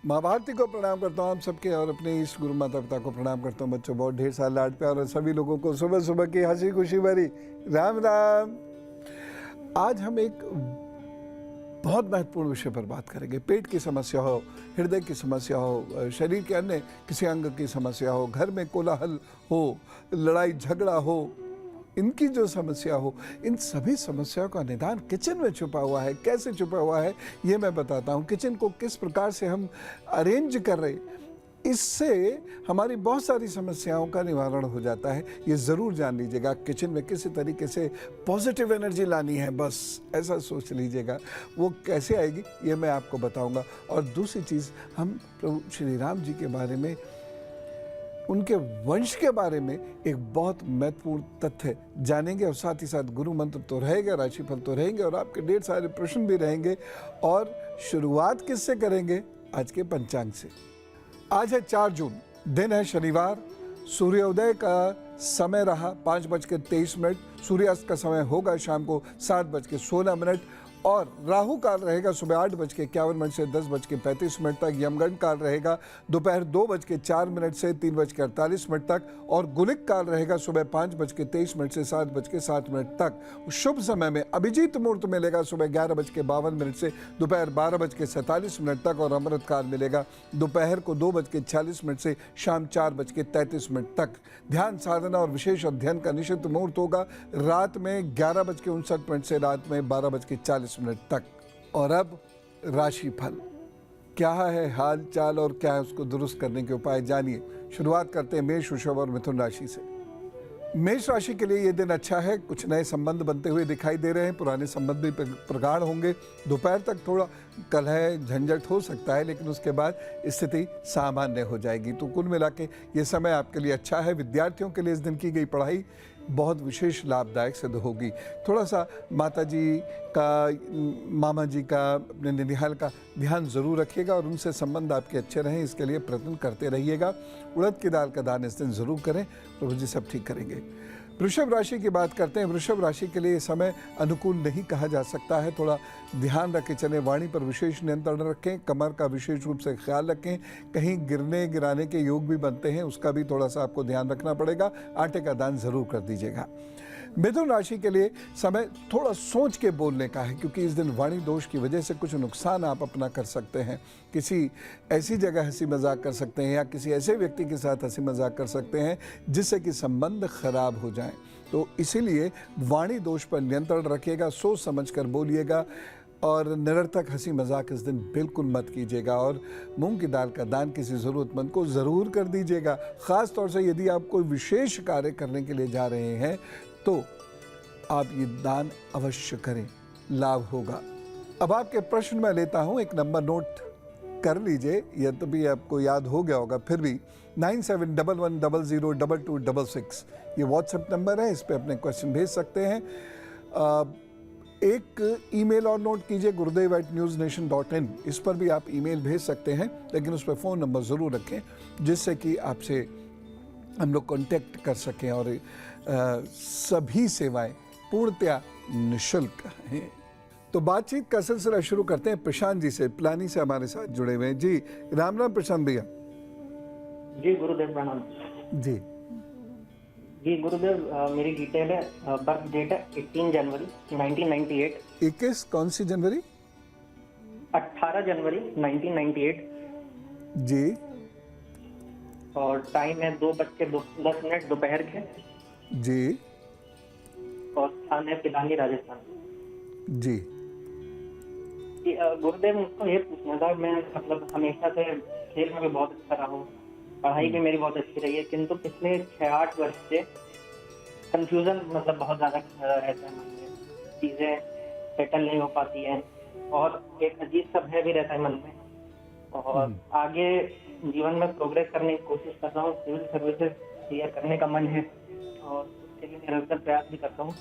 माँ भारती को प्रणाम करता हूँ आप सबके, और अपने इस गुरु माता पिता को प्रणाम करता हूँ। बच्चों बहुत ढेर सारा लाड प्यार, और सभी लोगों को सुबह सुबह की हंसी खुशी भरी राम राम। आज हम एक बहुत महत्वपूर्ण विषय पर बात करेंगे। पेट की समस्या हो, हृदय की समस्या हो, शरीर के अन्य किसी अंग की समस्या हो, घर में कोलाहल हो, लड़ाई झगड़ा हो, इनकी जो समस्या हो, इन सभी समस्याओं का निदान किचन में छुपा हुआ है। कैसे छुपा हुआ है ये मैं बताता हूँ। किचन को किस प्रकार से हम अरेंज कर रहे, इससे हमारी बहुत सारी समस्याओं का निवारण हो जाता है। ये ज़रूर जान लीजिएगा। किचन में किसी तरीके से पॉजिटिव एनर्जी लानी है, बस ऐसा सोच लीजिएगा। वो कैसे आएगी ये मैं आपको बताऊंगा। और दूसरी चीज़, हम प्रभु श्री राम जी के बारे में, उनके वंश के बारे में एक बहुत महत्वपूर्ण तथ्य जानेंगे, और साथ ही साथ गुरु मंत्र तो रहेगा, राशिफल तो रहेंगे, और आपके ढेर सारे प्रश्न भी रहेंगे। और शुरुआत किससे करेंगे? आज के पंचांग से। आज है 4 जून, दिन है शनिवार। सूर्योदय का समय रहा 5:23, सूर्यास्त का समय होगा शाम को 7:16, और राहु काल रहेगा सुबह 8:51 से 10:35 तक। यमगंड काल रहेगा दोपहर 2:04 से 3:48 तक, और गुलिक काल रहेगा सुबह 5:23 से 7:07 तक। शुभ समय में अभिजीत मुहूर्त मिलेगा सुबह 11:52 से दोपहर 12:47 तक, और अमृत काल मिलेगा दोपहर को 2:46 से शाम 4:33 तक। ध्यान साधना और विशेष अध्ययन का निषिद्ध मुहूर्त होगा रात में 11:59 से रात में 12:40 तक। और अब राशिफल, क्या है हाल चाल और क्या है उसको दुरुस्त करने के उपाय जानिए। शुरुआत करते हैं मेष, वृषभ और मिथुन राशि से। मेष राशि के लिए ये दिन अच्छा है। कुछ नए संबंध बनते हुए दिखाई दे रहे हैं। पुराने संबंध भी प्रगाढ़ होंगे। दोपहर तक थोड़ा कलह झंझट हो सकता है, लेकिन उसके बाद स्थिति सामान्य हो जाएगी। तो कुल मिला के ये समय आपके लिए अच्छा है। विद्यार्थियों के लिए इस दिन की गई पढ़ाई बहुत विशेष लाभदायक सिद्ध होगी। थोड़ा सा माता जी का, मामा जी का, अपने निनिहाल का ध्यान ज़रूर रखिएगा, और उनसे संबंध आपके अच्छे रहें इसके लिए प्रयत्न करते रहिएगा। उड़द की दाल का दान इस दिन ज़रूर करें, प्रभु जी सब ठीक करेंगे। वृषभ राशि की बात करते हैं। वृषभ राशि के लिए समय अनुकूल नहीं कहा जा सकता है। थोड़ा ध्यान रखें चलें। वाणी पर विशेष नियंत्रण रखें। कमर का विशेष रूप से ख्याल रखें। कहीं गिरने गिराने के योग भी बनते हैं, उसका भी थोड़ा सा आपको ध्यान रखना पड़ेगा। आटे का दान जरूर कर दीजिएगा। मिथुन राशि के लिए समय थोड़ा सोच के बोलने का है, क्योंकि इस दिन वाणी दोष की वजह से कुछ नुकसान आप अपना कर सकते हैं। किसी ऐसी जगह हंसी मजाक कर सकते हैं, या किसी ऐसे व्यक्ति के साथ हंसी मजाक कर सकते हैं जिससे कि संबंध खराब हो जाएं। तो इसीलिए वाणी दोष पर नियंत्रण रखिएगा, सोच समझ कर बोलिएगा, और निरर्थक हंसी मजाक इस दिन बिल्कुल मत कीजिएगा। और मूंग की दाल का दान किसी ज़रूरतमंद को ज़रूर कर दीजिएगा। ख़ास तौर से यदि आप कोई विशेष कार्य करने के लिए जा रहे हैं तो आप ये दान अवश्य करें, लाभ होगा। अब आपके प्रश्न मैं लेता हूं, एक नंबर नोट कर लीजिए, यह तो भी आपको याद हो गया होगा, फिर भी 9711002266 ये व्हाट्सएप नंबर है। इस पर अपने क्वेश्चन भेज सकते हैं। एक ईमेल और नोट कीजिए, gurudev@newsnation.in। इस पर भी आप ईमेल भेज सकते हैं, लेकिन उस पर फ़ोन नंबर ज़रूर रखें जिससे कि आपसे हम लोग कांटेक्ट कर सकें। और सभी सेवाएं पूर्णतया निःशुल्क हैं। तो बातचीत का सिलसिला शुरू करते हैं प्रशांत जी से। प्लानी से हमारे साथ जुड़े हुए हैं जी। राम राम प्रशांत भैया। जी गुरुदेव प्रणाम। जी जी गुरुदेव, मेरी डिटेल है, बर्थ डेट है 18 जनवरी 1998। 21 कौन सी जनवरी? 18 जनवरी 1998। जी। और टाइम है 2:10 दोपहर के। जी। और स्थान है पिलानी, राजस्थान। जी। गुरुदेव, मुझको ये पूछना था, मैं मतलब हमेशा से खेल में भी बहुत अच्छा रहा हूँ, पढ़ाई भी मेरी बहुत अच्छी रही है, किंतु पिछले 6-8 वर्ष से कंफ्यूजन मतलब बहुत ज्यादा रहता है मन में। चीजें सेटल नहीं हो पाती हैं, और एक अजीब सा भय भी रहता है मन में। और आगे जीवन में प्रोग्रेस करने की कोशिश कर रहा हूँ। सिविल सर्विसेज क्लियर करने का मन है, और उसके लिए निरंतर प्रयास भी करता हूँ।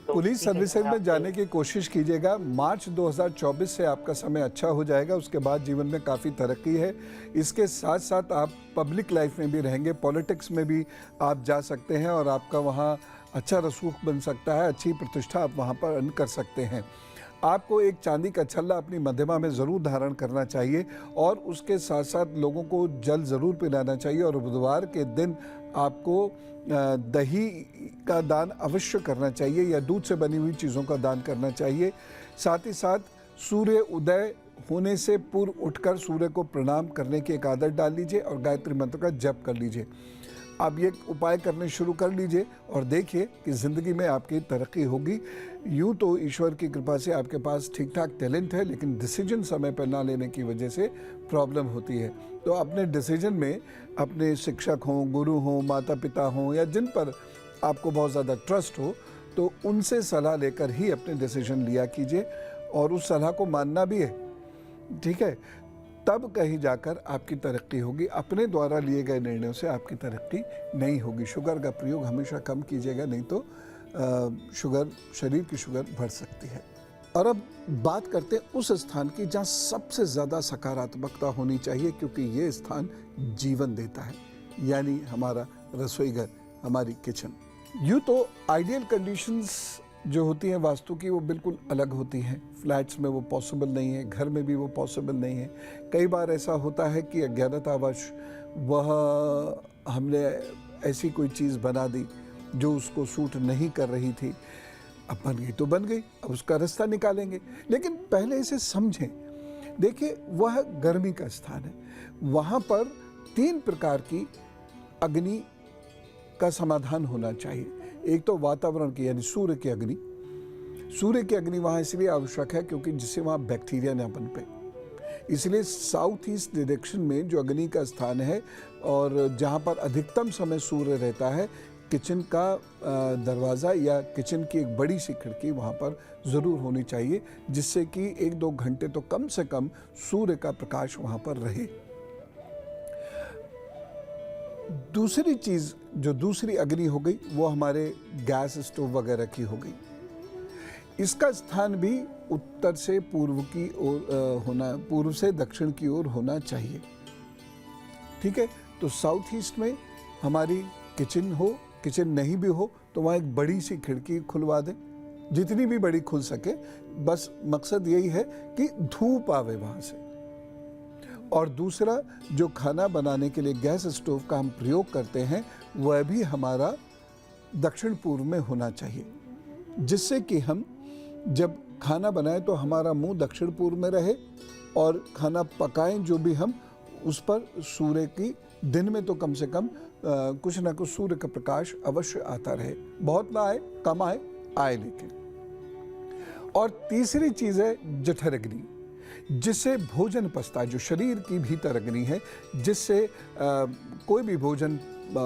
पुलिस सर्विसेज में जाने की कोशिश कीजिएगा। मार्च 2024 से आपका समय अच्छा हो जाएगा। उसके बाद जीवन में काफ़ी तरक्की है। इसके साथ साथ आप पब्लिक लाइफ में भी रहेंगे, पॉलिटिक्स में भी आप जा सकते हैं, और आपका वहाँ अच्छा रसूख बन सकता है, अच्छी प्रतिष्ठा आप वहाँ पर अर्न कर सकते हैं। आपको एक चांदी का छल्ला अपनी मध्यमा में ज़रूर धारण करना चाहिए और उसके साथ साथ लोगों को जल ज़रूर पिलाना चाहिए। और बुधवार के दिन आपको दही का दान अवश्य करना चाहिए या दूध से बनी हुई चीज़ों का दान करना चाहिए। साथ ही साथ सूर्य उदय होने से पूर्व उठकर सूर्य को प्रणाम करने की एक आदत डाल लीजिए और गायत्री मंत्र का जप कर लीजिए। आप ये उपाय करने शुरू कर लीजिए और देखिए कि ज़िंदगी में आपकी तरक्की होगी। यूँ तो ईश्वर की कृपा से आपके पास ठीक ठाक टैलेंट है, लेकिन डिसीजन समय पर ना लेने की वजह से प्रॉब्लम होती है। तो अपने डिसीजन में अपने शिक्षक हों, गुरु हों, माता पिता हों या जिन पर आपको बहुत ज़्यादा ट्रस्ट हो, तो उनसे सलाह लेकर ही अपने डिसीजन लिया कीजिए और उस सलाह को मानना भी है, ठीक है? तब कहीं जाकर आपकी तरक्की होगी। अपने द्वारा लिए गए निर्णयों से आपकी तरक्की नहीं होगी। शुगर का प्रयोग हमेशा कम कीजिएगा, नहीं तो शुगर, शरीर की शुगर बढ़ सकती है। और अब बात करते हैं उस स्थान की जहाँ सबसे ज़्यादा सकारात्मकता होनी चाहिए, क्योंकि ये स्थान जीवन देता है, यानी हमारा रसोई घर, हमारी किचन। यूँ तो आइडियल कंडीशंस जो होती हैं वास्तु की, वो बिल्कुल अलग होती हैं। फ्लैट्स में वो पॉसिबल नहीं है, घर में भी वो पॉसिबल नहीं है। कई बार ऐसा होता है कि अज्ञानतावश वह हमने ऐसी कोई चीज़ बना दी जो उसको सूट नहीं कर रही थी। अब बन गई तो बन गई, अब उसका रास्ता निकालेंगे, लेकिन पहले इसे समझें। देखिए, वह गर्मी का स्थान है, वहाँ पर 3 प्रकार की अग्नि का समाधान होना चाहिए। एक तो वातावरण की, यानी सूर्य की अग्नि। सूर्य की अग्नि वहाँ इसलिए आवश्यक है क्योंकि जिससे वहाँ बैक्टीरिया ना पनपे, इसलिए साउथ ईस्ट डायरेक्शन में जो अग्नि का स्थान है और जहाँ पर अधिकतम समय सूर्य रहता है, किचन का दरवाज़ा या किचन की एक बड़ी सी खिड़की वहाँ पर ज़रूर होनी चाहिए, जिससे कि 1-2 घंटे तो कम से कम सूर्य का प्रकाश वहाँ पर रहे। दूसरी चीज़, जो दूसरी अग्नि हो गई, वो हमारे गैस स्टोव वगैरह की हो गई। इसका स्थान भी उत्तर से पूर्व की ओर होना, पूर्व से दक्षिण की ओर होना चाहिए, ठीक है? तो साउथ ईस्ट में हमारी किचन हो, किचन नहीं भी हो तो वहाँ एक बड़ी सी खिड़की खुलवा दें, जितनी भी बड़ी खुल सके। बस मकसद यही है कि धूप आवे वहाँ से। और दूसरा, जो खाना बनाने के लिए गैस स्टोव का हम प्रयोग करते हैं, वह भी हमारा दक्षिण पूर्व में होना चाहिए, जिससे कि हम जब खाना बनाएं तो हमारा मुंह दक्षिण पूर्व में रहे और खाना पकाएं जो भी हम, उस पर सूर्य की, दिन में तो कम से कम कुछ ना कुछ सूर्य का प्रकाश अवश्य आता रहे। बहुत ना आए, कम आए, आए लेकिन। और तीसरी चीज़ है जठर अग्नि, जिससे भोजन पचता है, जो शरीर की भीतर अग्नि है, जिससे कोई भी भोजन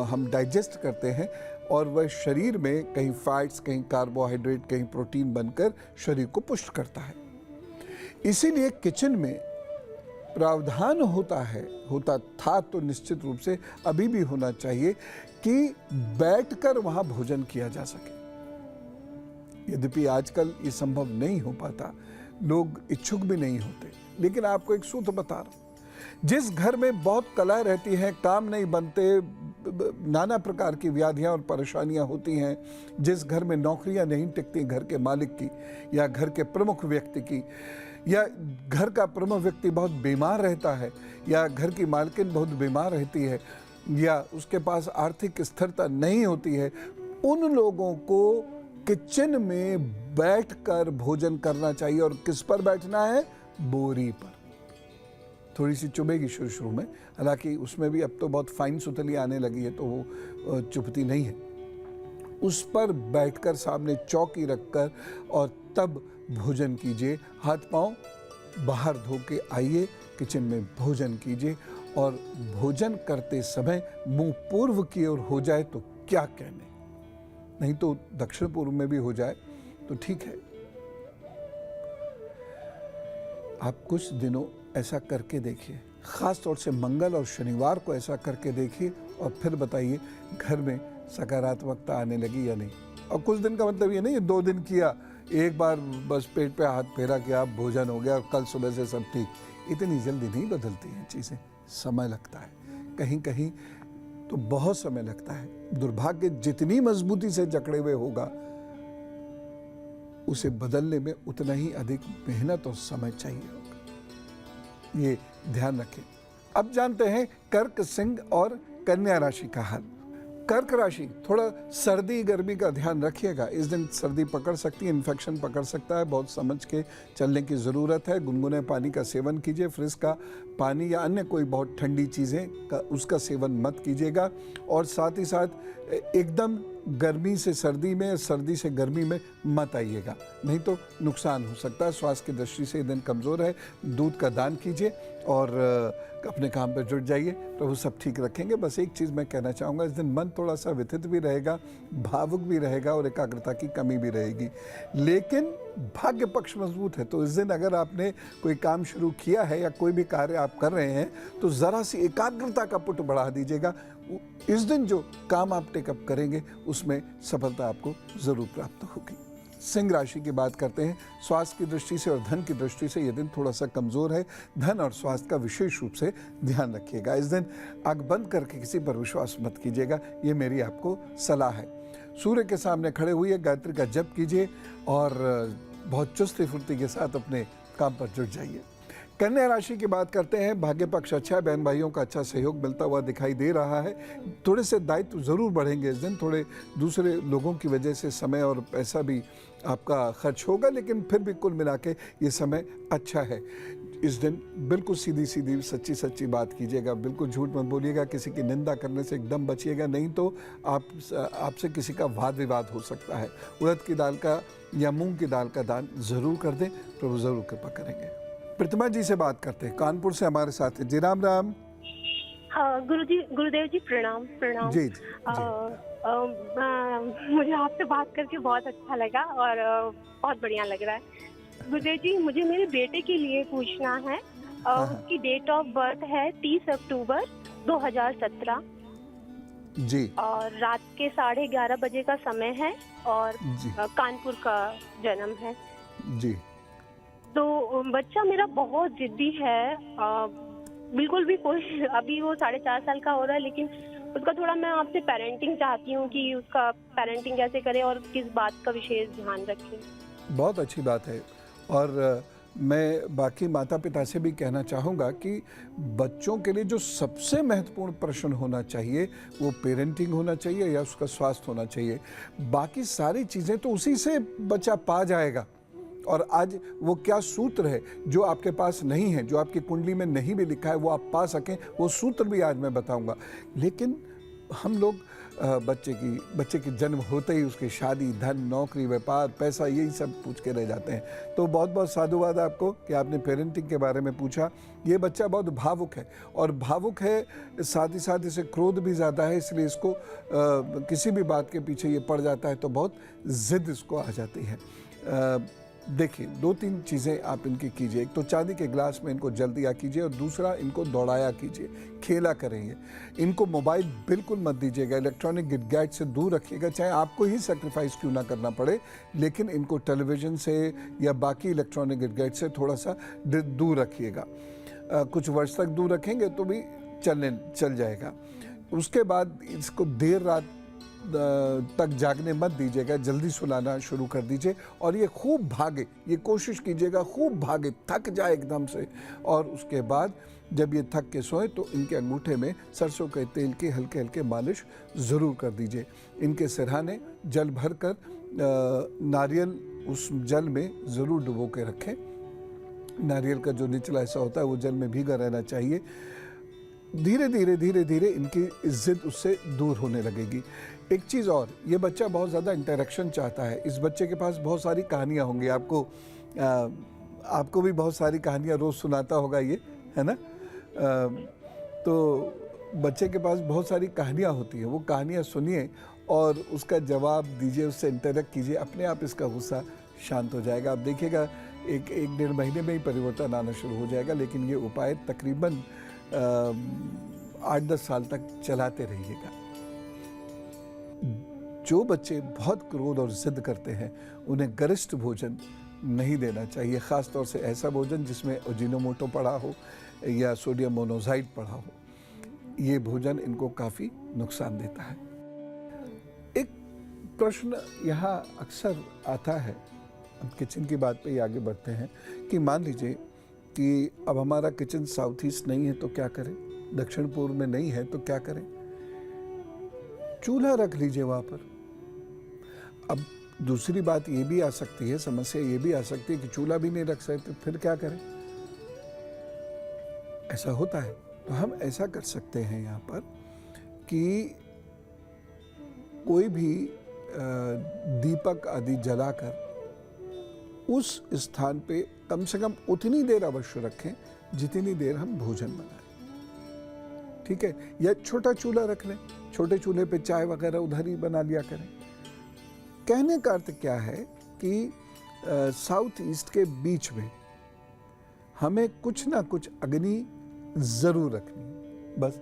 हम डाइजेस्ट करते हैं और वह शरीर में कहीं फैट्स, कहीं कार्बोहाइड्रेट, कहीं प्रोटीन बनकर शरीर को पुष्ट करता है। इसीलिए किचन में प्रावधान होता था तो निश्चित रूप से अभी भी होना चाहिए कि बैठकर वहाँ भोजन किया जा सके। यद्यपि आजकल ये संभव नहीं हो पाता, लोग इच्छुक भी नहीं होते, लेकिन आपको एक सूत्र बता रहा हूं। जिस घर में बहुत कलह रहती है, काम नहीं बनते, नाना प्रकार की व्याधियां और परेशानियां होती हैं, जिस घर में नौकरियां नहीं टिकती घर के मालिक की या घर के प्रमुख व्यक्ति की, या घर का प्रमुख व्यक्ति बहुत बीमार रहता है, या घर की मालकिन बहुत बीमार रहती है, या उसके पास आर्थिक स्थिरता नहीं होती है, उन लोगों को किचन में बैठकर भोजन करना चाहिए। और किस पर बैठना है? बोरी पर। थोड़ी सी चुभेगी शुरू में, हालांकि उसमें भी अब तो बहुत फाइन सुतली आने लगी है तो वो चुभती नहीं है। उस पर बैठकर सामने चौकी रखकर और तब भोजन कीजिए। हाथ पांव बाहर धो के आइए, किचन में भोजन कीजिए। और भोजन करते समय मुंह पूर्व की ओर हो जाए तो क्या कहने, नहीं तो दक्षिण पूर्व में भी हो जाए तो ठीक है। आप कुछ दिनों ऐसा करके देखिए, खास तौर से मंगल और शनिवार को ऐसा करके देखिए और फिर बताइए घर में सकारात्मकता आने लगी या नहीं। और कुछ दिन का मतलब ये नहीं है 2 दिन किया, एक बार बस पेट पे हाथ फेरा कि आप भोजन हो गया और कल सुबह से सब ठीक। इतनी जल्दी नहीं बदलती हैं चीज़ें, समय लगता है, कहीं कहीं तो बहुत समय लगता है। दुर्भाग्य जितनी मजबूती से जकड़े हुए होगा उसे बदलने में उतना ही अधिक मेहनत और समय चाहिए होगा। ये ध्यान रखें। अब जानते हैं कर्क, सिंह और कन्या राशि का हाल। कर्क राशि, थोड़ा सर्दी गर्मी का ध्यान रखिएगा। इस दिन सर्दी पकड़ सकती है, इन्फेक्शन पकड़ सकता है, बहुत समझ के चलने की ज़रूरत है। गुनगुने पानी का सेवन कीजिए, फ्रिज का पानी या अन्य कोई बहुत ठंडी चीज़ें का उसका सेवन मत कीजिएगा। और साथ ही साथ एकदम गर्मी से सर्दी में, सर्दी से गर्मी में मत आइएगा, नहीं तो नुकसान हो सकता है। स्वास्थ्य की दृष्टि से ये दिन कमज़ोर है। दूध का दान कीजिए और अपने काम पर जुट जाइए, प्रभु सब ठीक रखेंगे। बस एक चीज़ मैं कहना चाहूँगा, इस दिन मन थोड़ा सा व्यथित भी रहेगा, भावुक भी रहेगा और एकाग्रता की कमी भी रहेगी, लेकिन भाग्य पक्ष मजबूत है। तो इस दिन अगर आपने कोई काम शुरू किया है या कोई भी कार्य आप कर रहे हैं तो ज़रा सी एकाग्रता का पुट बढ़ा दीजिएगा। इस दिन जो काम आप टेकअप करेंगे उसमें सफलता आपको ज़रूर प्राप्त होगी। सिंह राशि की बात करते हैं। स्वास्थ्य की दृष्टि से और धन की दृष्टि से यह दिन थोड़ा सा कमज़ोर है। धन और स्वास्थ्य का विशेष रूप से ध्यान रखिएगा। इस दिन आंख बंद करके किसी पर विश्वास मत कीजिएगा, ये मेरी आपको सलाह है। सूर्य के सामने खड़े हुए गायत्री का जप कीजिए और बहुत चुस्ती फुर्ती के साथ अपने काम पर जुट जाइए। कन्या राशि की बात करते हैं। भाग्य पक्ष अच्छा है, बहन भाइयों का अच्छा सहयोग मिलता हुआ दिखाई दे रहा है। थोड़े से दायित्व ज़रूर बढ़ेंगे इस दिन, थोड़े दूसरे लोगों की वजह से समय और पैसा भी आपका खर्च होगा, लेकिन फिर भी कुल मिला के ये समय अच्छा है। इस दिन बिल्कुल सीधी सीधी सच्ची सच्ची बात कीजिएगा, बिल्कुल झूठ मत बोलिएगा, किसी की निंदा करने से एकदम बचिएगा, नहीं तो आपसे किसी का वाद विवाद हो सकता है। उड़द की दाल का या मूंग की दाल का दान ज़रूर कर दें, प्रभु ज़रूर कृपा करेंगे। प्रतिमा जी से बात करते हैं, कानपुर से हमारे साथ है जी। राम राम। हाँ गुरुदेव जी, प्रणाम प्रणाम। जी जी, मुझे आपसे बात करके बहुत अच्छा लगा और बहुत बढ़िया लग रहा है। गुरुदेव जी, मुझे मेरे बेटे के लिए पूछना है। उसकी डेट ऑफ बर्थ है 30 अक्टूबर 2017 जी, और रात के 11:30 बजे का समय है और कानपुर का जन्म है जी। तो बच्चा मेरा बहुत जिद्दी है। बिल्कुल भी कोई, अभी वो 4.5 साल का हो रहा है, लेकिन उसका थोड़ा मैं आपसे पेरेंटिंग चाहती हूँ कि उसका पेरेंटिंग कैसे करें और किस बात का विशेष ध्यान रखें। बहुत अच्छी बात है। और मैं बाकी माता पिता से भी कहना चाहूँगा कि बच्चों के लिए जो सबसे महत्वपूर्ण प्रश्न होना चाहिए वो पेरेंटिंग होना चाहिए या उसका स्वास्थ्य होना चाहिए। बाकी सारी चीज़ें तो उसी से बच्चा पा जाएगा। और आज वो क्या सूत्र है जो आपके पास नहीं है, जो आपकी कुंडली में नहीं भी लिखा है, वो आप पा सकें, वो सूत्र भी आज मैं बताऊंगा। लेकिन हम लोग बच्चे की जन्म होते ही उसकी शादी, धन, नौकरी, व्यापार, पैसा, यही सब पूछ के रह जाते हैं। तो बहुत बहुत साधुवाद आपको कि आपने पेरेंटिंग के बारे में पूछा। ये बच्चा बहुत भावुक है और भावुक है, साथ ही साथ इसे क्रोध भी ज़्यादा है, इसलिए इसको किसी भी बात के पीछे ये पड़ जाता है तो बहुत ज़िद इसको आ जाती है। देखिए, 2-3 चीज़ें आप इनकी कीजिए। एक तो चांदी के गिलास में इनको जल दिया कीजिए और दूसरा इनको दौड़ाया कीजिए, खेला करेंगे। इनको मोबाइल बिल्कुल मत दीजिएगा, इलेक्ट्रॉनिक गैजेट से दूर रखिएगा, चाहे आपको ही सेक्रीफाइस क्यों ना करना पड़े, लेकिन इनको टेलीविज़न से या बाकी इलेक्ट्रॉनिक गैजेट से थोड़ा सा दूर रखिएगा। कुछ वर्ष तक दूर रखेंगे तो भी चल जाएगा। उसके बाद इसको देर रात तक जागने मत दीजिएगा, जल्दी सुलाना शुरू कर दीजिए और ये खूब भागे, ये कोशिश कीजिएगा खूब भागे, थक जाए एकदम से। और उसके बाद जब ये थक के सोए तो इनके अंगूठे में सरसों के तेल की हल्के हल्के मालिश ज़रूर कर दीजिए। इनके सिरहाने जल भर कर नारियल उस जल में ज़रूर डुबो के रखें। नारियल का जो निचला हिस्सा होता है वो जल में भीगा रहना चाहिए। धीरे धीरे इनकी इज्जत उससे दूर होने लगेगी। एक चीज़ और, ये बच्चा बहुत ज़्यादा इंटरेक्शन चाहता है। इस बच्चे के पास बहुत सारी कहानियाँ होंगी, आपको भी बहुत सारी कहानियाँ रोज़ सुनाता होगा ये, है ना। तो बच्चे के पास बहुत सारी कहानियाँ होती हैं, वो कहानियाँ सुनिए और उसका जवाब दीजिए, उससे इंटरेक्ट कीजिए, अपने आप इसका गुस्सा शांत हो जाएगा। आप देखिएगा 1-1.5 महीने में ही परिवर्तन आना शुरू हो जाएगा। लेकिन ये उपाय तकरीबन 8-10 साल तक चलाते रहिएगा। जो बच्चे बहुत क्रोध और जिद करते हैं उन्हें गरिष्ठ भोजन नहीं देना चाहिए, ख़ास तौर से ऐसा भोजन जिसमें अजीनोमोटो पड़ा हो या सोडियम मोनोज़ाइड पड़ा हो। ये भोजन इनको काफ़ी नुकसान देता है। एक प्रश्न यहाँ अक्सर आता है अब किचन की बात पे ही आगे बढ़ते हैं कि मान लीजिए कि अब हमारा किचन साउथ ईस्ट नहीं है तो क्या करें, दक्षिण पूर्व में नहीं है तो क्या करें। चूल्हा रख लीजिए वहाँ पर। अब दूसरी बात ये भी आ सकती है, समस्या ये भी आ सकती है कि चूल्हा भी नहीं रख सकते, फिर क्या करें। ऐसा होता है तो हम ऐसा कर सकते हैं यहाँ पर कि कोई भी दीपक आदि जलाकर उस स्थान पे कम से कम उतनी देर अवश्य रखें जितनी देर हम भोजन बनाएं, ठीक है। या छोटा चूल्हा रख लें, छोटे चूल्हे पे चाय वगैरह उधर ही बना लिया करें। कहने का अर्थ क्या है कि साउथ ईस्ट के बीच में हमें कुछ ना कुछ अग्नि जरूर रखनी है, बस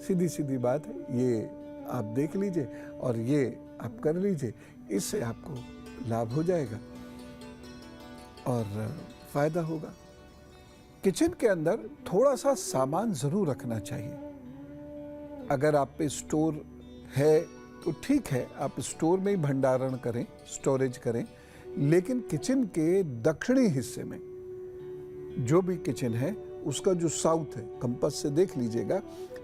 सीधी सीधी बात है। ये आप देख लीजिए और ये आप कर लीजिए, इससे आपको लाभ हो जाएगा और फायदा होगा। किचन के अंदर थोड़ा सा सामान जरूर रखना चाहिए। अगर आप पे स्टोर है तो ठीक है, आप स्टोर में ही भंडारण करें, स्टोरेज करें, लेकिन किचन के दक्षिणी हिस्से में जो भी किचन है उसका जो साउथ है, कंपास से देख लीजिएगा,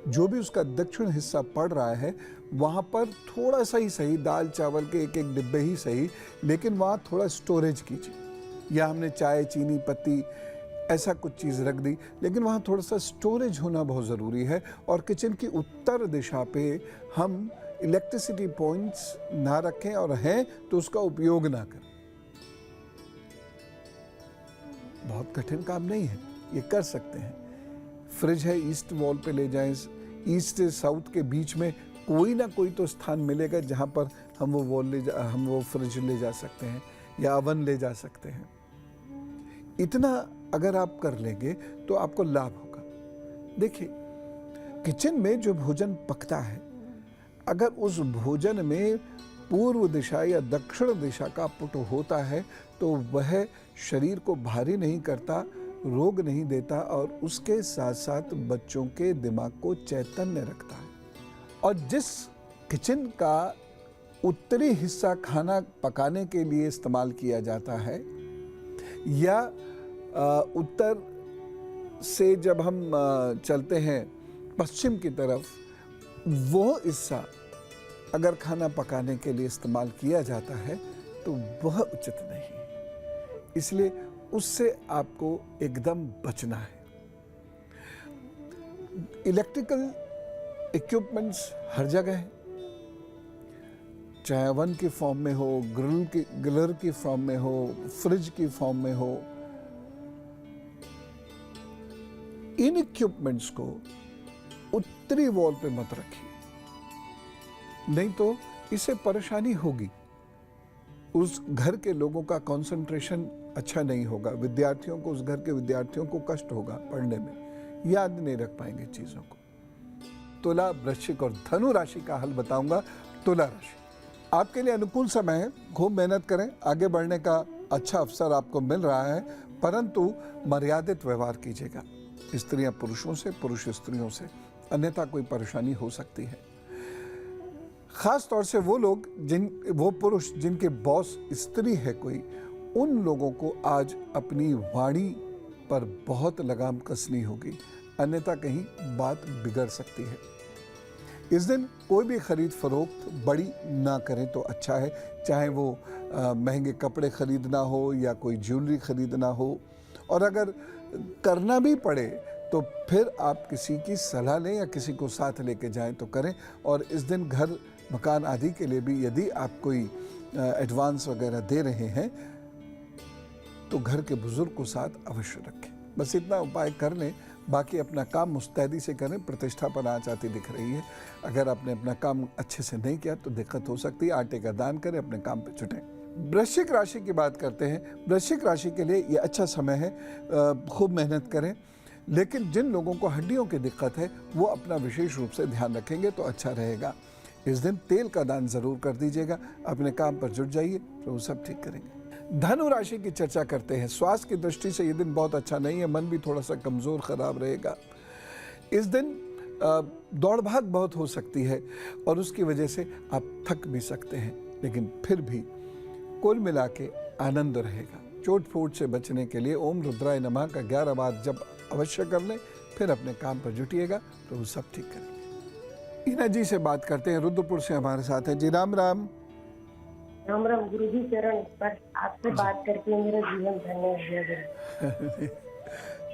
जो भी उसका दक्षिण हिस्सा पड़ रहा है वहाँ पर थोड़ा सा ही सही, दाल चावल के एक एक डिब्बे ही सही, लेकिन वहाँ थोड़ा स्टोरेज कीजिए। या हमने चाय, चीनी, पत्ती ऐसा कुछ चीज़ रख दी, लेकिन वहाँ थोड़ा सा स्टोरेज होना बहुत ज़रूरी है। और किचन की उत्तर दिशा पे हम इलेक्ट्रिसिटी पॉइंट्स ना रखें, और हैं तो उसका उपयोग ना करें। बहुत कठिन काम नहीं है, ये कर सकते हैं। फ्रिज है, ईस्ट वॉल पे ले जाएं, ईस्ट से साउथ के बीच में कोई ना कोई तो स्थान मिलेगा जहाँ पर हम वो फ्रिज ले जा सकते हैं या अवन ले जा सकते हैं। इतना अगर आप कर लेंगे तो आपको लाभ होगा। देखिए, किचन में जो भोजन पकता है, अगर उस भोजन में पूर्व दिशा या दक्षिण दिशा का पुट होता है तो वह शरीर को भारी नहीं करता, रोग नहीं देता, और उसके साथ साथ बच्चों के दिमाग को चैतन्य रखता है। और जिस किचन का उत्तरी हिस्सा खाना पकाने के लिए इस्तेमाल किया जाता है, या उत्तर से जब हम चलते हैं पश्चिम की तरफ, वो हिस्सा अगर खाना पकाने के लिए इस्तेमाल किया जाता है तो वह उचित नहीं है। इसलिए उससे आपको एकदम बचना है। इलेक्ट्रिकल इक्विपमेंट्स हर जगह है, चाहे ओवन की फॉर्म में हो, ग्रिलर की फॉर्म में हो, फ्रिज की फॉर्म में हो। इन इक्विपमेंट्स को उत्तरी वॉल पे मत रखिए, नहीं तो इससे परेशानी होगी। उस घर के लोगों का कंसंट्रेशन अच्छा नहीं होगा, विद्यार्थियों को, उस घर के विद्यार्थियों को कष्ट होगा पढ़ने में, याद नहीं रख पाएंगे चीजों को। तुला, वृश्चिक और धनु राशि का हल बताऊंगा। तुला राशि, आपके लिए अनुकूल समय है, खूब मेहनत करें, आगे बढ़ने का अच्छा अवसर आपको मिल रहा है, परंतु मर्यादित व्यवहार कीजिएगा। स्त्रियां पुरुषों से, पुरुष स्त्रियों से, अन्यथा कोई परेशानी हो सकती है। खास तौर से वो पुरुष जिनके बॉस स्त्री है कोई, उन लोगों को आज अपनी वाणी पर बहुत लगाम कसनी होगी, अन्यथा कहीं बात बिगड़ सकती है। इस दिन कोई भी खरीद फरोख्त बड़ी ना करें तो अच्छा है, चाहे वो महंगे कपड़े खरीदना हो या कोई ज्वेलरी खरीदना हो। और अगर करना भी पड़े तो फिर आप किसी की सलाह लें या किसी को साथ लेके जाएं तो करें। और इस दिन घर, मकान आदि के लिए भी यदि आप कोई एडवांस वगैरह दे रहे हैं तो घर के बुजुर्ग को साथ अवश्य रखें। बस इतना उपाय कर लें, बाकी अपना काम मुस्तैदी से करें। प्रतिष्ठा पर आँच आती दिख रही है, अगर आपने अपना काम अच्छे से नहीं किया तो दिक्कत हो सकती है। आटे का दान करें, अपने काम पे जुटें। वृश्चिक राशि की बात करते हैं। वृश्चिक राशि के लिए ये अच्छा समय है, खूब मेहनत करें, लेकिन जिन लोगों को हड्डियों की दिक्कत है वो अपना विशेष रूप से ध्यान रखेंगे तो अच्छा रहेगा। इस दिन तेल का दान जरूर कर दीजिएगा, अपने काम पर जुट जाइए तो वो सब ठीक करेंगे। धनु राशि की चर्चा करते हैं। स्वास्थ्य की दृष्टि से ये दिन बहुत अच्छा नहीं है, मन भी थोड़ा सा कमजोर, खराब रहेगा। इस दिन दौड़ भाग बहुत हो सकती है और उसकी वजह से आप थक भी सकते हैं, लेकिन फिर भी कुल मिला के आनंद रहेगा। चोट फूट से बचने के लिए ओम रुद्राय नमः का 11 बार जब अवश्य कर लें, फिर अपने काम पर जुटिएगा तो वो सब ठीक करेंगे। ईना जी से बात करते हैं, रुद्रपुर से हमारे साथ हैं जी। राम राम। राम राम गुरु जी चरण पर आपसे बात करके मेरा जीवन धन्य हो गया।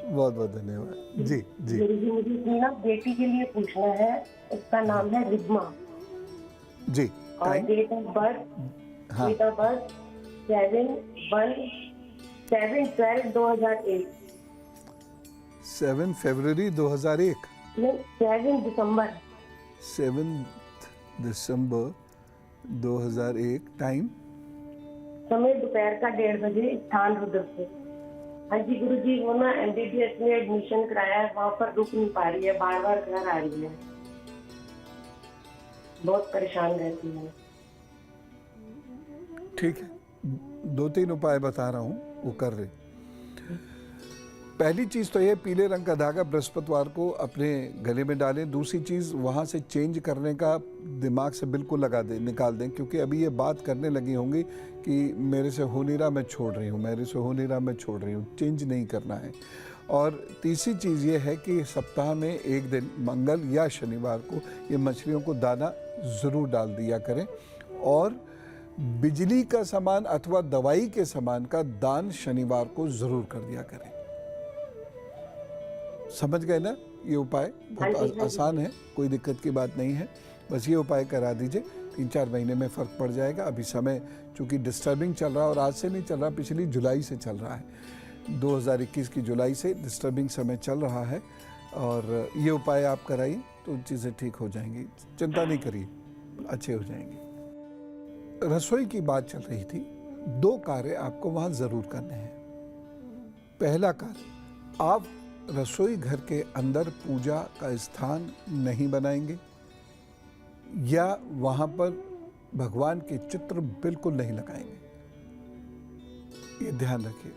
बहुत बहुत धन्यवाद जी। जी गुरु जी, मुझे अपनी ना बेटी के लिए पूछना है, उसका नाम है रिद्मा जी। और टाइम? डेट ऑफ बर्थ हाँ। 7/12/2001 7 फरवरी 2001। नहीं, 7 दिसंबर 7 दिसंबर 2001। टाइम? समय दोपहर का 1:30 बजे, स्थान रुद्रपुर। हाँ जी गुरु जी, वो ना MBBS में एडमिशन कराया है, वहाँ पर रुक नहीं पा रही है, बार बार घर आ रही है, बहुत परेशान रहती है। ठीक है, 2-3 उपाय बता रहा हूँ, वो कर रहे। पहली चीज़ तो ये, पीले रंग का धागा बृहस्पतिवार को अपने गले में डालें। दूसरी चीज़, वहाँ से चेंज करने का दिमाग से बिल्कुल लगा दें, निकाल दें, क्योंकि अभी ये बात करने लगी होंगी कि मेरे से हो नहीं रहा, मैं छोड़ रही हूँ, मेरे से हो नहीं रहा, मैं छोड़ रही हूँ। चेंज नहीं करना है। और तीसरी चीज़ ये है कि सप्ताह में एक दिन मंगल या शनिवार को ये मछलियों को दाना ज़रूर डाल दिया करें। और बिजली का सामान अथवा दवाई के सामान का दान शनिवार को ज़रूर कर दिया करें। समझ गए ना? ये उपाय बहुत आसान है, कोई दिक्कत की बात नहीं है। बस ये उपाय करा दीजिए, 3-4 महीने में फ़र्क पड़ जाएगा। अभी समय चूँकि डिस्टर्बिंग चल रहा है, और आज से नहीं चल रहा, पिछली जुलाई से चल रहा है। 2021 की जुलाई से डिस्टर्बिंग समय चल रहा है, और ये उपाय आप कराइए तो चीज़ें ठीक हो जाएंगी। चिंता नहीं करिए, अच्छे हो जाएंगे। रसोई की बात चल रही थी। 2 कार्य आपको वहाँ ज़रूर करने हैं। पहला कार्य, आप रसोई घर के अंदर पूजा का स्थान नहीं बनाएंगे, या वहाँ पर भगवान के चित्र बिल्कुल नहीं लगाएंगे। ये ध्यान रखिए,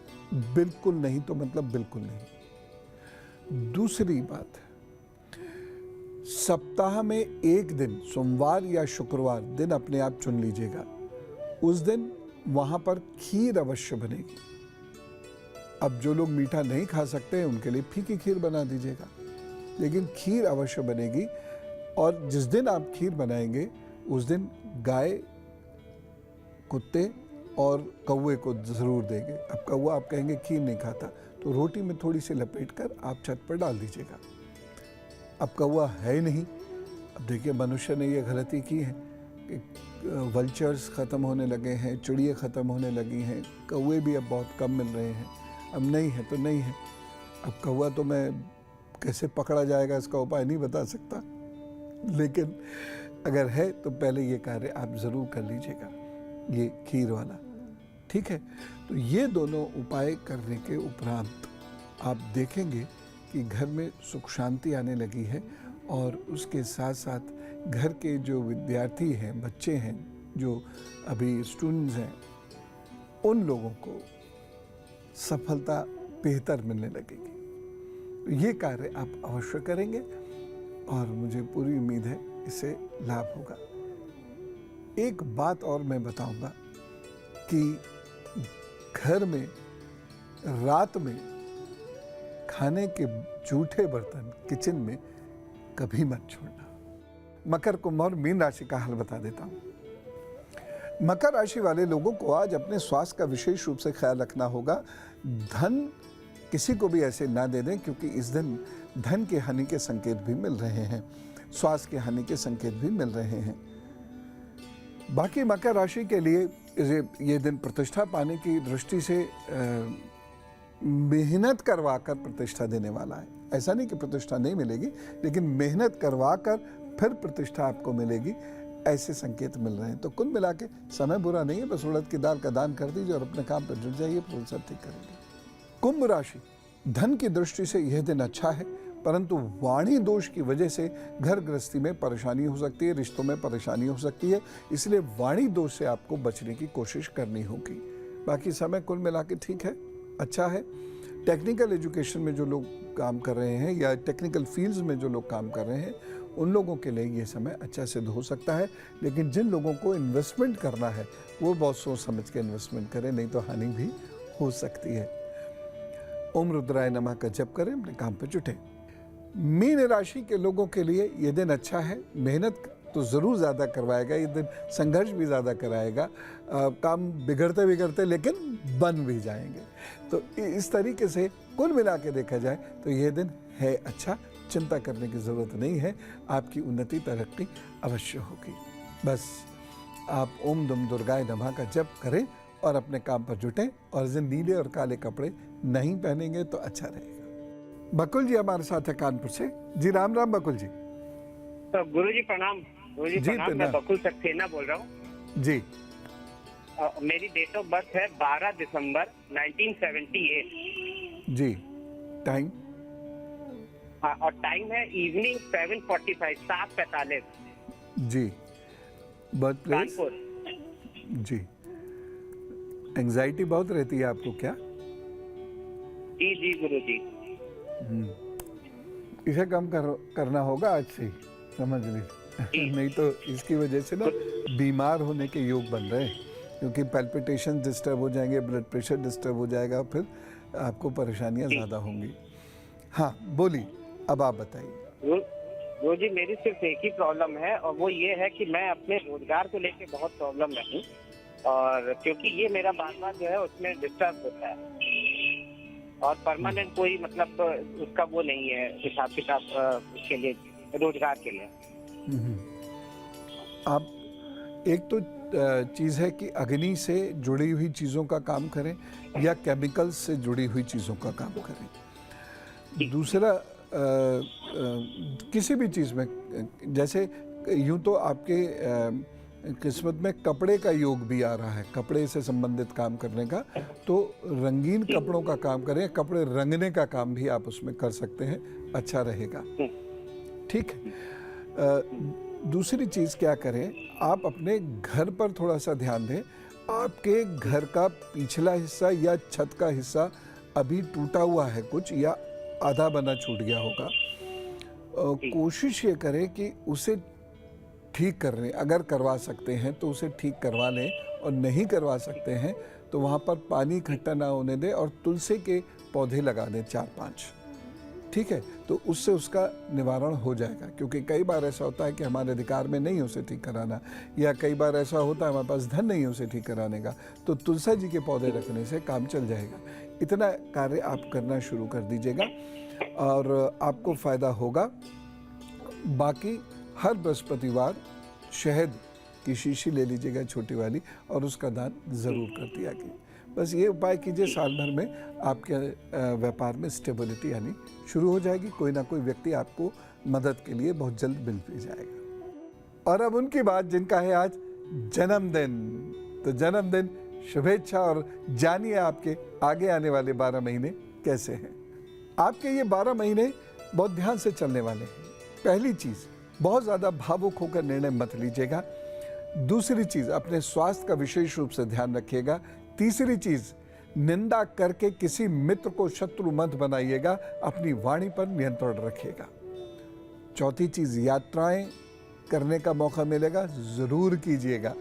बिल्कुल नहीं तो मतलब बिल्कुल नहीं। दूसरी बात, सप्ताह में एक दिन, सोमवार या शुक्रवार दिन अपने आप चुन लीजिएगा, उस दिन वहाँ पर खीर अवश्य बनेगी। अब जो लोग मीठा नहीं खा सकते हैं उनके लिए फीकी खीर बना दीजिएगा, लेकिन खीर अवश्य बनेगी। और जिस दिन आप खीर बनाएंगे उस दिन गाय, कुत्ते और कौवे को ज़रूर देंगे। अब कौवा आप कहेंगे खीर नहीं खाता, तो रोटी में थोड़ी सी लपेट कर आप छत पर डाल दीजिएगा। अब कौवा है नहीं। अब देखिए, मनुष्य ने ये गलती की है कि वल्चर्स ख़त्म होने लगे हैं, चिड़िया ख़त्म होने लगी हैं, कौवे भी अब बहुत कम मिल रहे हैं। अब नहीं है तो नहीं है। अब कौवा तो मैं कैसे पकड़ा जाएगा इसका उपाय नहीं बता सकता, लेकिन अगर है तो पहले ये कार्य आप ज़रूर कर लीजिएगा, ये खीर वाला। ठीक है? तो ये दोनों उपाय करने के उपरांत आप देखेंगे कि घर में सुख शांति आने लगी है, और उसके साथ साथ घर के जो विद्यार्थी हैं, बच्चे हैं, जो अभी स्टूडेंट्स हैं, उन लोगों को सफलता बेहतर मिलने लगेगी। ये कार्य आप अवश्य करेंगे, और मुझे पूरी उम्मीद है इससे लाभ होगा। एक बात और मैं बताऊंगा कि घर में रात में खाने के जूठे बर्तन किचन में कभी मत छोड़ना। मकर, कुंभ और मीन राशि का हाल बता देता हूं। मकर राशि वाले लोगों को आज अपने स्वास्थ्य का विशेष रूप से ख्याल रखना होगा। धन किसी को भी ऐसे ना दे दें, क्योंकि इस दिन धन की हानि के संकेत भी मिल रहे हैं, स्वास्थ्य की हानि के संकेत भी मिल रहे हैं। बाकी मकर राशि के लिए ये दिन प्रतिष्ठा पाने की दृष्टि से मेहनत करवा कर प्रतिष्ठा देने वाला है। ऐसा नहीं कि प्रतिष्ठा नहीं मिलेगी, लेकिन मेहनत करवा कर फिर प्रतिष्ठा आपको मिलेगी, ऐसे संकेत मिल रहे हैं। तो कुल मिला के समय बुरा नहीं है, बस उड़द की दाल का दान कर दीजिए और अपने काम पर जुट जाइए, तो सब ठीक करेंगे। कुंभ राशि, धन की दृष्टि से यह दिन अच्छा है, परंतु वाणी दोष की वजह से घर गृहस्थी में परेशानी हो सकती है, रिश्तों में परेशानी हो सकती है, इसलिए वाणी दोष से आपको बचने की कोशिश करनी होगी। बाकी समय कुल मिला के ठीक है, अच्छा है। टेक्निकल एजुकेशन में जो लोग काम कर रहे हैं या टेक्निकल फील्ड्स में जो लोग काम कर रहे हैं, उन लोगों के लिए ये समय अच्छा सिद्ध हो सकता है। लेकिन जिन लोगों को इन्वेस्टमेंट करना है वो बहुत सोच समझ के इन्वेस्टमेंट करें, नहीं तो हानि भी हो सकती है। ओम रुद्राय नमः का जप करें, अपने काम पर जुटे। मीन राशि के लोगों के लिए ये दिन अच्छा है। मेहनत तो ज़रूर ज़्यादा करवाएगा ये दिन, संघर्ष भी ज़्यादा कराएगा, काम बिगड़ते बिगड़ते लेकिन बन भी जाएंगे। तो इस तरीके से कुल मिला के देखा जाए तो ये दिन है अच्छा, चिंता करने की ज़रूरत नहीं है, आपकी उन्नति तरक्की अवश्य होगी। बस आप ओम दुम दुर्गाय नमः का जप करें और अपने काम पर जुटें, और इस दिन नीले और काले कपड़े नहीं पहनेंगे तो अच्छा रहेगा। बकुल जी हमारे साथ है कानपुर से। जी राम राम बकुल जी। तो गुरु जी प्रणाम। गुरु जी प्रणाम। मैं बकुल सक्सेना बोल रहा हूँ जी। मेरी डेट ऑफ बर्थ है 12 दिसंबर 1978। जी। टाइम? हाँ, और टाइम है इवनिंग 7:45, 7:45। जी। Birth place? कानपुर। जी। एंजाइटी बहुत रहती है आपको क्या? जी जी गुरु जी। इसे कम करना होगा आज से ही, समझ लीजिए। नहीं तो इसकी वजह से ना बीमार होने के योग बन रहे हैं, क्योंकि पैल्पिटेशन डिस्टर्ब हो जाएंगे, ब्लड प्रेशर डिस्टर्ब हो जाएगा, फिर आपको परेशानियां ज़्यादा होंगी। हाँ बोलिए, अब आप बताइए। गुरु जी मेरी सिर्फ एक ही प्रॉब्लम है, और वो ये है कि मैं अपने रोजगार को लेके बहुत प्रॉब्लम में हूँ, और क्योंकि ये मेरा बार बार जो है उसमें डिस्टर्ब होता है, और परमानेंट कोई मतलब उसका वो नहीं है हिसाब किताब उसके लिए, रोजगार के लिए। आप एक तो चीज़ है कि अग्नि से जुड़ी हुई चीज़ों का काम करें या केमिकल्स से जुड़ी हुई चीज़ों का काम करें। दूसरा किसी भी चीज़ में, जैसे यूं तो आपके किस्मत में कपड़े का योग भी आ रहा है, कपड़े से संबंधित काम करने का, तो रंगीन कपड़ों का काम करें, कपड़े रंगने का काम भी आप उसमें कर सकते हैं, अच्छा रहेगा। ठीक है। दूसरी चीज़ क्या करें, आप अपने घर पर थोड़ा सा ध्यान दें। आपके घर का पिछला हिस्सा या छत का हिस्सा अभी टूटा हुआ है कुछ, या आधा बना छूट गया होगा। कोशिश ये करें कि उसे ठीक करने, अगर करवा सकते हैं तो उसे ठीक करवा लें, और नहीं करवा सकते हैं तो वहाँ पर पानी इकट्ठा ना होने दें और तुलसी के पौधे लगा दें 4-5। ठीक है, तो उससे उसका निवारण हो जाएगा। क्योंकि कई बार ऐसा होता है कि हमारे अधिकार में नहीं उसे ठीक कराना, या कई बार ऐसा होता है हमारे पास धन नहीं उसे ठीक कराने का, तो तुलसी जी के पौधे रखने से काम चल जाएगा। इतना कार्य आप करना शुरू कर दीजिएगा और आपको फ़ायदा होगा। बाकी हर बृहस्पतिवार शहद की शीशी ले लीजिएगा छोटी वाली, और उसका दान ज़रूर कर दिया कीजिए। बस ये उपाय कीजिए, साल भर में आपके व्यापार में स्टेबिलिटी आनी शुरू हो जाएगी। कोई ना कोई व्यक्ति आपको मदद के लिए बहुत जल्द मिल भी जाएगा। और अब उनकी बात जिनका है आज जन्मदिन, तो जन्मदिन शुभेच्छा, और जानिए आपके आगे आने वाले 12 महीने कैसे हैं। आपके ये 12 महीने बहुत ध्यान से चलने वाले हैं। पहली चीज़, बहुत ज़्यादा भावुक होकर निर्णय मत लीजिएगा। दूसरी चीज़, अपने स्वास्थ्य का विशेष रूप से ध्यान रखिएगा। तीसरी चीज़, निंदा करके किसी मित्र को शत्रु मत बनाइएगा, अपनी वाणी पर नियंत्रण रखिएगा। चौथी चीज़, यात्राएं करने का मौका मिलेगा, ज़रूर कीजिएगा।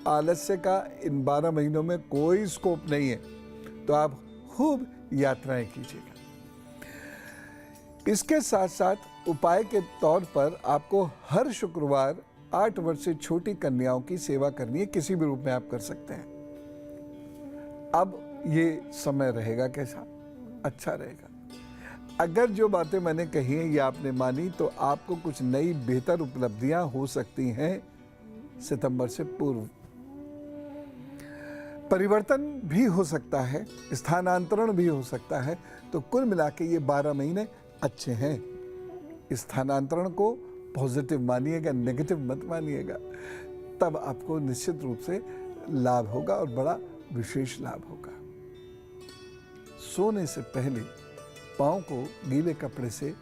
आलस्य का इन 12 महीनों में कोई स्कोप नहीं है, तो आप खूब यात्राएं कीजिएगा। इसके साथ साथ उपाय के तौर पर आपको हर शुक्रवार 8 वर्ष से छोटी कन्याओं की सेवा करनी है, किसी भी रूप में आप कर सकते हैं। अब ये समय रहेगा कैसा? अच्छा रहेगा। अगर जो बातें मैंने कही हैं ये आपने मानी, तो आपको कुछ नई बेहतर उपलब्धियां हो सकती हैं सितंबर से पूर्व। परिवर्तन भी हो सकता है, स्थानांतरण भी हो सकता है। तो कुल मिला के ये 12 महीने अच्छे हैं। स्थानांतरण को पॉजिटिव मानिएगा, नेगेटिव मत मानिएगा, तब आपको निश्चित रूप से लाभ होगा, और बड़ा विशेष लाभ होगा। सोने से पहले पाँव को गीले कपड़े से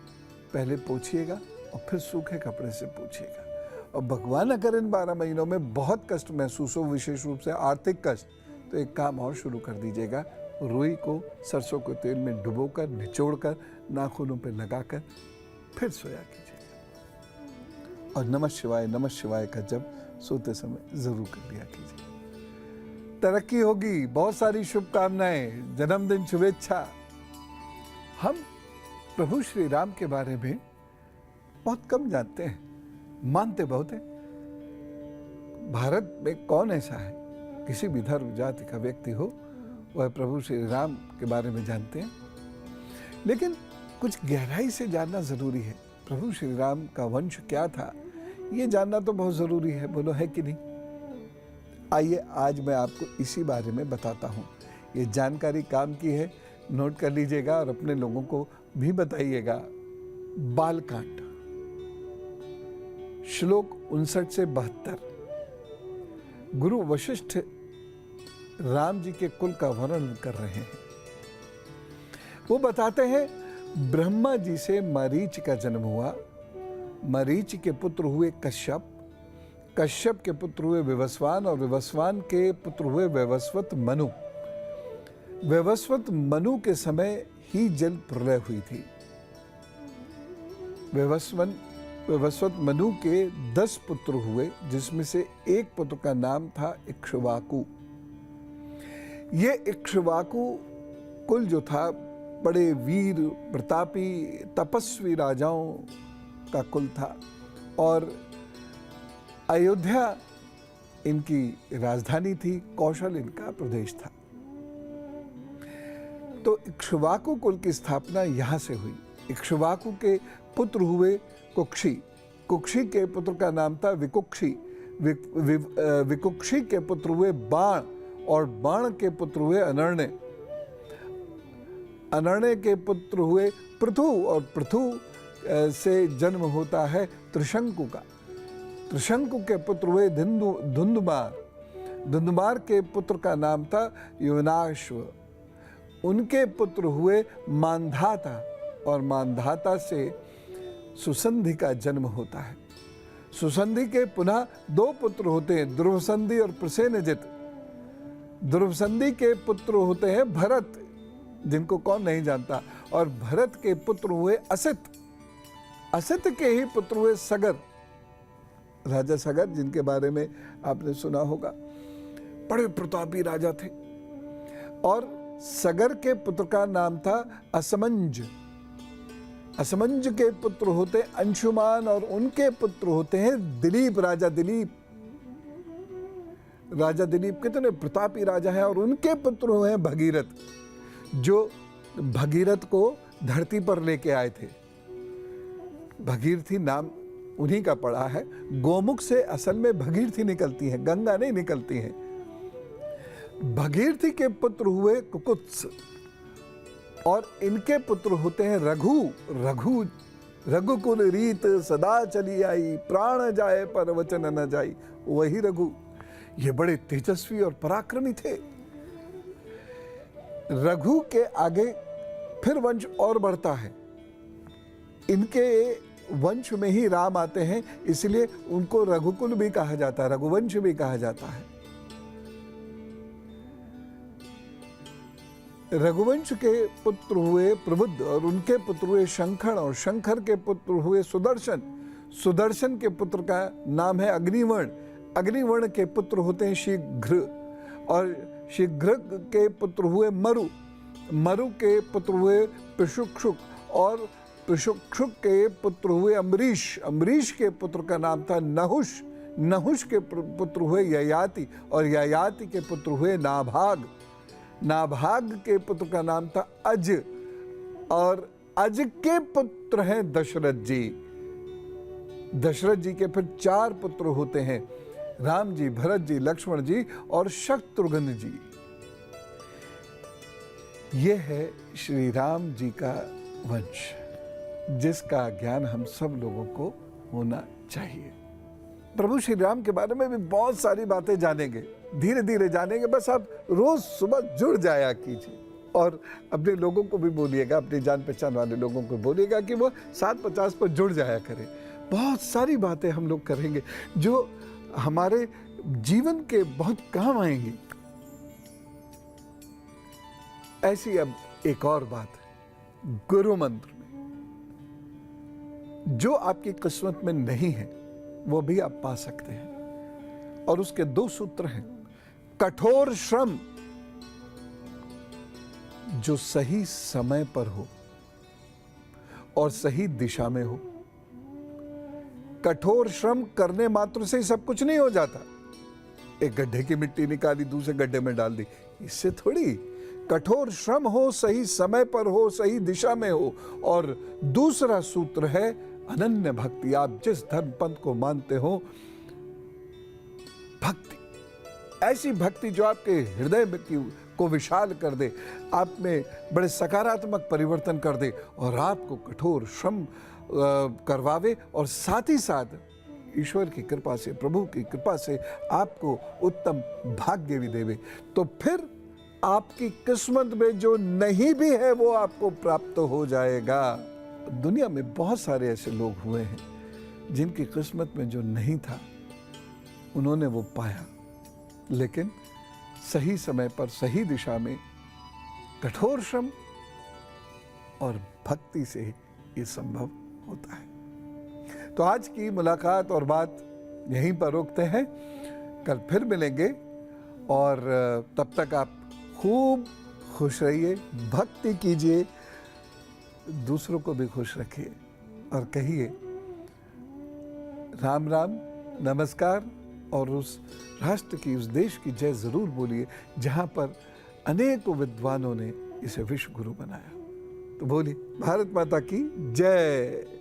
पहले पोंछिएगा और फिर सूखे कपड़े से पोंछिएगा। और भगवान अगर इन 12 महीनों में बहुत कष्ट महसूस हो, विशेष रूप से आर्थिक कष्ट, तो एक काम और शुरू कर दीजिएगा। रुई को सरसों के तेल में डुबोकर, निचोड़कर, नाखूनों पर लगाकर फिर सोया कीजिएगा। और नमः शिवाय का जप सोते समय जरूर कर लिया कीजिए। तरक्की होगी, बहुत सारी शुभकामनाएं, जन्मदिन शुभेच्छा। हम प्रभु श्री राम के बारे में बहुत कम जानते हैं, मानते बहुत हैं। भारत में कौन ऐसा है, किसी भी धर्म जाति का व्यक्ति हो, वह प्रभु श्री राम के बारे में जानते हैं, लेकिन कुछ गहराई से जानना जरूरी है। प्रभु श्री राम का वंश क्या था, ये जानना तो बहुत जरूरी है, बोलो है कि नहीं? आइए आज मैं आपको इसी बारे में बताता हूँ। ये जानकारी काम की है, नोट कर लीजिएगा और अपने लोगों को भी बताइएगा। बालकांड, श्लोक 59 से 72। गुरु वशिष्ठ राम जी के कुल का वर्णन कर रहे हैं। वो बताते हैं, ब्रह्मा जी से मरीच का जन्म हुआ, मरीच के पुत्र हुए कश्यप, कश्यप के पुत्र हुए विवस्वान, और विवस्वान के पुत्र हुए वैवस्वत मनु। वैवस्वत मनु के समय ही जल प्रलय हुई थी। वैवस्वत मनु के 10 पुत्र हुए, जिसमें से एक पुत्र का नाम था इक्ष्वाकु। ये इक्ष्वाकु कुल जो था, बड़े वीर प्रतापी तपस्वी राजाओं का कुल था, और अयोध्या इनकी राजधानी थी, कौशल इनका प्रदेश था। तो इक्ष्वाकु कुल की स्थापना यहां से हुई। इक्ष्वाकु के पुत्र हुए कुक्षी, कुक्षी के पुत्र का नाम था विकुक्षी, विकुक्षी के पुत्र हुए बाण, और बाण के पुत्र हुए अनर्ण्य, अनर्ण्य के पुत्र हुए पृथु, और पृथु से जन्म होता है त्रिशंकु का। त्रिशंकु के पुत्र हुए धुंधुमार, धुंधुमार के पुत्र का नाम था युवनाश्व, उनके पुत्र हुए मांधाता, और मांधाता से सुसंधि का जन्म होता है। सुसंधि के पुनः 2 पुत्र होते हैं, ध्रुवसंधि और प्रसेनजित। ध्रुवसंधि के पुत्र होते हैं भरत, जिनको कौन नहीं जानता, और भरत के पुत्र हुए असित, असित के ही पुत्र हुए सगर, राजा सगर, जिनके बारे में आपने सुना होगा, बड़े प्रतापी राजा थे। और सगर के पुत्र का नाम था असमंज, असमंज के पुत्र होते अंशुमान, और उनके पुत्र होते हैं दिलीप, राजा दिलीप। राजा दिलीप कितने प्रतापी राजा हैं, और उनके पुत्र हुए हैं भगीरथ, जो भगीरथ को धरती पर लेके आए थे। भगीरथी नाम उन्हीं का पड़ा है। गोमुख से असल में भगीरथी निकलती है, गंगा नहीं निकलती है। भगीरथी के पुत्र हुए कुकुत्स, और इनके पुत्र होते हैं रघु। रघु, रघुकुल रीत सदा चली आई, प्राण जाए पर वचन न जाई, वही रघु। ये बड़े तेजस्वी और पराक्रमी थे। रघु के आगे फिर वंश और बढ़ता है, इनके वंश में ही राम आते हैं, इसलिए उनको रघुकुल भी कहा जाता है, रघुवंश भी कहा जाता है। रघुवंश के पुत्र हुए प्रबुद्ध, और उनके पुत्र हुए शंखर, और शंखर के पुत्र हुए सुदर्शन। सुदर्शन के पुत्र का नाम है अग्निवर्ण, अग्निवर्ण के पुत्र होते हैं शीघ्र, और शीघ्र के पुत्र हुए मरु, मरु के पुत्र हुए पिशुक्षुक, और पिशुक्षुक के पुत्र हुए अम्बरीश, अम्बरीश के पुत्र का नाम था नहुष, नहुष के पुत्र हुए ययाति, और ययाति के पुत्र हुए नाभाग, नाभाग के पुत्र का नाम था अज, और अज के पुत्र हैं दशरथ जी। दशरथ जी के फिर 4 पुत्र होते हैं, राम जी, भरत जी, लक्ष्मण जी और शत्रुघ्न जी। ये है श्री राम जी का वंश, जिसका ज्ञान हम सब लोगों को होना चाहिए। प्रभु श्री राम के बारे में भी बहुत सारी बातें जानेंगे, धीरे धीरे जानेंगे। बस आप रोज सुबह जुड़ जाया कीजिए, और अपने लोगों को भी बोलिएगा, अपनी जान पहचान वाले लोगों को बोलिएगा कि वो 750 पर जुड़ जाया करें। बहुत सारी बातें हम लोग करेंगे जो हमारे जीवन के बहुत काम आएंगी। ऐसी अब एक और बात, गुरु मंत्र में जो आपकी किस्मत में नहीं है, वो भी आप पा सकते हैं। और उसके 2 सूत्र हैं। कठोर श्रम जो सही समय पर हो और सही दिशा में हो। कठोर श्रम करने मात्र से ही सब कुछ नहीं हो जाता। एक गड्ढे की मिट्टी निकाली, दूसरे गड्ढे में डाल दी, इससे थोड़ी। कठोर श्रम हो, सही समय पर हो, सही दिशा में हो। और दूसरा सूत्र है अनन्य भक्ति। आप जिस धर्म पंथ को मानते हो, भक्ति, ऐसी भक्ति जो आपके हृदय को विशाल कर दे, आप में बड़े सकारात्मक परिवर्तन कर दे और आपको कठोर श्रम करवावे और साथ ही साथ ईश्वर की कृपा से, प्रभु की कृपा से आपको उत्तम भाग्य भी देवे। तो फिर आपकी किस्मत में जो नहीं भी है वो आपको प्राप्त हो जाएगा। दुनिया में बहुत सारे ऐसे लोग हुए हैं जिनकी किस्मत में जो नहीं था उन्होंने वो पाया, लेकिन सही समय पर, सही दिशा में, कठोर श्रम और भक्ति से ये संभव होता है। तो आज की मुलाकात और बात यहीं पर रोकते हैं। कल फिर मिलेंगे और तब तक आप खूब खुश रहिए, भक्ति कीजिए, दूसरों को भी खुश रखिए और कहिए राम राम, नमस्कार। और उस राष्ट्र की, उस देश की जय जरूर बोलिए जहां पर अनेकों विद्वानों ने इसे विश्व गुरु बनाया। तो बोलिए भारत माता की जय।